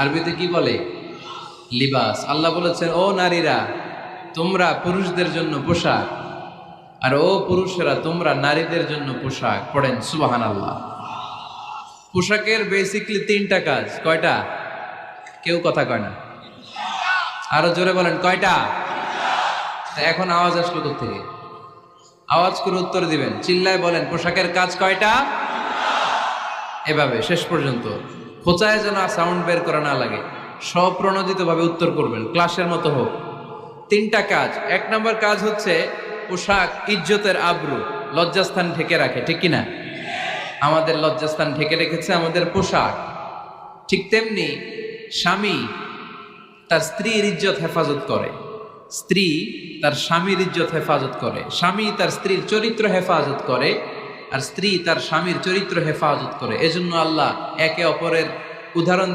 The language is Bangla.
আরবিতে কি বলে? লিবাস। আল্লাহ বলেছেন, ও নারীরা তোমরা পুরুষদের জন্য পোশাক, আর ও পুরুষেরা তোমরা নারীদের জন্য পোশাক। পড়েন সুবহানাল্লাহ। পোশাকের বেসিকলি তিনটা কাজ। কয়টা? কেউ কথা কয় না, আরো জোরে বলেন কয়টা? এখন আওয়াজ আসলো থেকে? আওয়াজ করে উত্তর দিবেন, চিল্লায় বলেন পোশাকের কাজ কয়টা? এভাবে শেষ পর্যন্ত খোঁচায় যেন সাউন্ড বের করা না লাগে, স্বপ্রণোদিত ভাবে উত্তর করবেন, ক্লাসের মতো হোক। তিনটা কাজ। এক নম্বর কাজ হচ্ছে পোশাক ইজ্জতের আবরু, লজ্জাস্থান ঢেকে রাখে, ঠিক কিনা? আমাদের লজ্জাস্থান ঢেকে রেখেছে আমাদের পোশাক। ঠিক তেমনি স্বামী তার স্ত্রীর ইজ্জত হেফাজত করে, স্ত্রী তার স্বামীর ইজ্জত হেফাজত করে, স্বামী তার স্ত্রীর চরিত্র হেফাজত করে, আর স্ত্রী তার স্বামীর চরিত্র হেফাজত করে। এজন্য আল্লাহ একে অপরের উদাহরণ